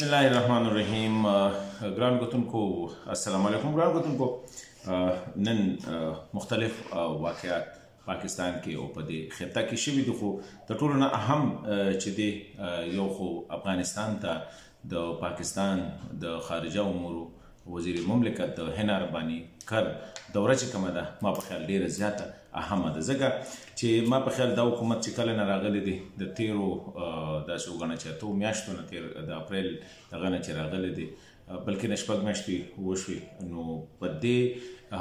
بسم الله الرحمن الرحیم. ګران کتونکو السلام علیکم. ګران کتونکو نن مختلف واقعات پاکستان کې او په دې خطه کې شوي دي، خو د ټولو نه اهم چې دی یو خو افغانستان ته د پاکستان د خارجه امورو وزیر مملکت د هنا رباني کر دوره چې کومه ده ما په خیال ډیره زیاته اهمه ده، ځکه چې ما په خیال دا حکومت چې کله نه راغلی دی د تیرو داسې وګڼه چې اتو میاشتو نه تیر د اپریل دغه نه چې راغلی دی بلکې نه شپږ میاشتې وشوې، نو په دې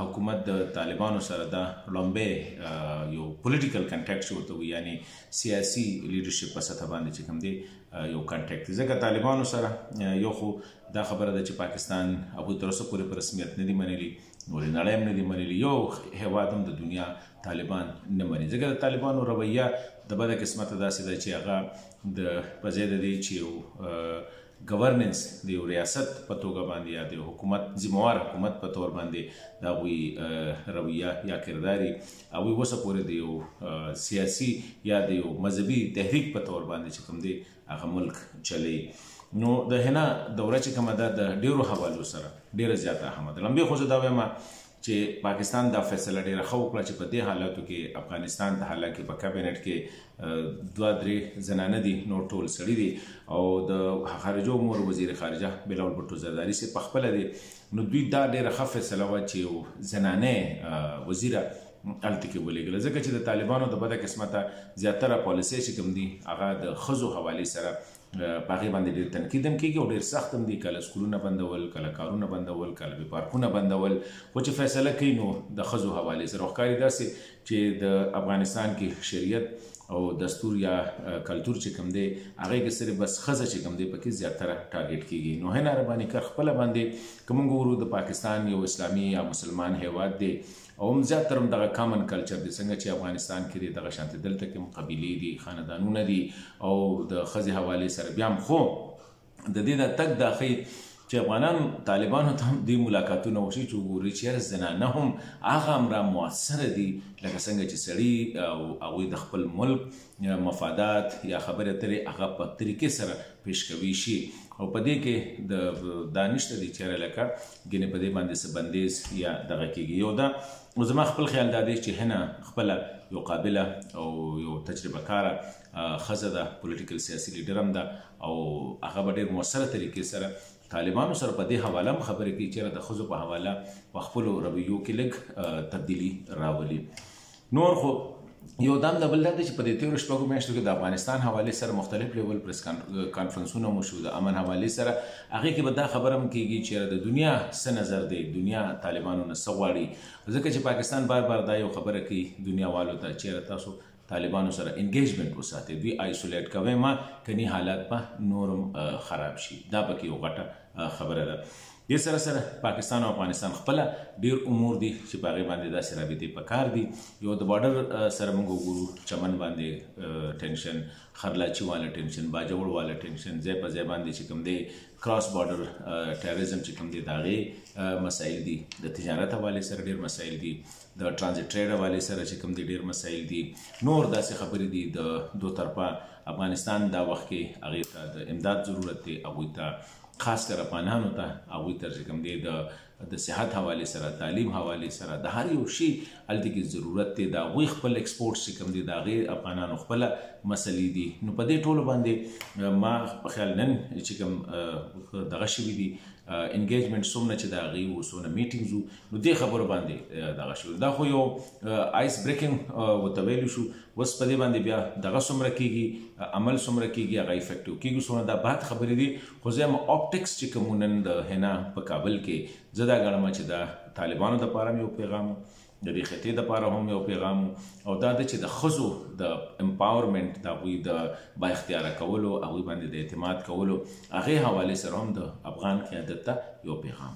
حکومت د طالبانو سره دا لومبی یو پولیټیکل کنټیکټ چې ورته وایي، یعنی سیاسي لیډرشپ په سطح باندې چې کوم دی یو کنټیکټ دی، ځکه طالبانو سره یو خو دا خبره ده چې پاکستان هغوی تر اوسه پورې په رسمیت نه دي منلي، نورې نړۍ هم نه دي منلي، یو هیواد هم د دنیا طالبان نه مني، ځکه د طالبانو رویه د بده قسمته داسې ده چې هغه د په ځای د دې چې یو گورننس د یو ریاست په توګه باندې یا د حکومت ذمہوار حکومت په تور باندې د هغوی رویه یا کرداري هغوی اوسه پورې د یو سیاسي یا د یو مذهبي تحریک په تور باندې چې کوم دی هغه ملک چلی. نو د هنا دوره چې کومه ده د ډیرو حوالو سره ډیره زیاته اهمه ده. لمبې خو زه دا وایم چې پاکستان دا فیصله ډیره ښه وکړه چې په دې حالاتو کې افغانستان ته حالانکه په کابینټ کې دوه درې زنانه دي، نور ټول سړي دي، او د خارجه امور وزیر خارجه بلاول بټو زرداري صاحب په خپله دی، نو دوی دا ډیره ښه فیصله وه چې یو زنانه وزیره هلته کې ولېږله، ځکه چې د طالبانو د بده قسمته زیاتره پالیسۍ چې کوم دي هغه د ښځو حوالې سره په هغې باندې ډېر تنقید هم کېږي او ډېر سخت هم دي، کله سکولونه بندول، کله کارونه بندول، کله بې پارکونه بندول، خو چې فیصله کوي نو د ښځو حوالې سره ښکاري داسې چې د افغانستان کې شریعت او دستور یا کلتور چې کوم دی هغې کې صرف بس ښځه چې کوم دی پکې زیاتره ټارګېټ کېږي. نو هنا رباني کر خپله باندې که موږ وګورو د پاکستان یو اسلامي یا مسلمان هیواد دی او هم زیاتره هم دغه کامن کلچر دی، څنګه چې افغانستان کې دی دغه شانتې دلته کې هم قبیلې دي، خاندانونه دي او د ښځې حوالې سره بیا هم، خو د دې د تګ دا ښیي چې افغانان طالبانو ته هم دې ملاقاتونه وشي چې وګوري چې یاره زنانه هم هغه همرا مؤثره دي لکه څنګه چې سړي او هغوی د خپل ملک مفادات یا خبرې اترې هغه په طریقې سره پیش کوي شي، او په دې کې د دا نشته دي چې یاره لکه ګینې په دې باندې څه بندیز یا دغه کېږي. یو دا نو زما خپل خیال دا دی چې هنا خپله یو قابله او یو تجربه کاره ښځه ده، پولیټیکل سیاسي لیډر هم ده او هغه به ډېر مؤثره طریقې سره طالبانو سره په دې حواله هم خبرې کوي چې د ښځو په حواله په خپلو رویو کې لږ تبدیلي راولي. نور خو یو دام د بل دا دی چې په دې تېرو شپږو میاشتو کې د افغانستان حوالې سره مختلف لیول پریس کانفرنسونه مو شو د امن حوالې سره، هغې کې به دا خبره هم کېږي چې د دنیا څه نظر دی، دنیا طالبانو نه څه غواړي، ځکه چې پاکستان بار بار دا یو خبره کوي دنیا والو ته چې تاسو طالبانو سره انګیجمنټ وساتئ، دوی آیسولیټ کوئ ما کني حالات به نورم خراب شي، دا پکې یو غټه خبره ده. دې سره سره پاکستان او افغانستان خپله ډېر امور دي چې په هغې باندې داسې رابطې پکار دي. یو د بارډر سره موږ وګورو چمن باندې ټینشن، خرلاچي والا ټینشن، باجوړ والا ټینشن، ځای په ځای باندې چې کوم دی کراس بارډر ټیرریزم چې کوم دی د هغې مسایل دي، د تجارت حوالې سره ډېر مسایل دي، د ټرانزیټ ټریډ حوالې سره چې کوم دی ډېر مسایل دي، نور داسې خبرې دي. د دو طرفه افغانستان دا وخت کې هغې ته د امداد ضرورت دی، هغوی ته خاص کر افغانانو ته هغوی ته چې کوم دی د صحت حوالې سره، تعلیم حوالې سره، د هر یو شي هلته کې ضرورت دی، د هغوی خپل ایکسپورټس چې کوم دی د هغې افغانانو خپله مسلې دي. نو په دې ټولو باندې ما په خیال نن چې کوم دغه شوي دي انګیجمنټ څومره چې د هغې وو څومره میټینګز وو، نو دې خبرو باندې دغه شوي دا خو یو آیس بریکینګ ورته ویلو شو. اوس په دې باندې بیا دغه څومره کېږي، عمل څومره کېږي، هغه افیکټیو کېږي څومره، دا بعد خبرې دي. خو زه یم اپټکس چې کوم نن د هنا په کابل کې زه دا ګڼم چې د طالبانو دپاره هم یو پیغام، د دې خطې دپاره هم یو پیغام، او دا ده چې د ښځو د امپاورمنټ، د هغوی د با اختیاره کولو، هغوی باندې د اعتماد کولو، هغې حوالې سره هم د افغان قیادت ته یو پیغام.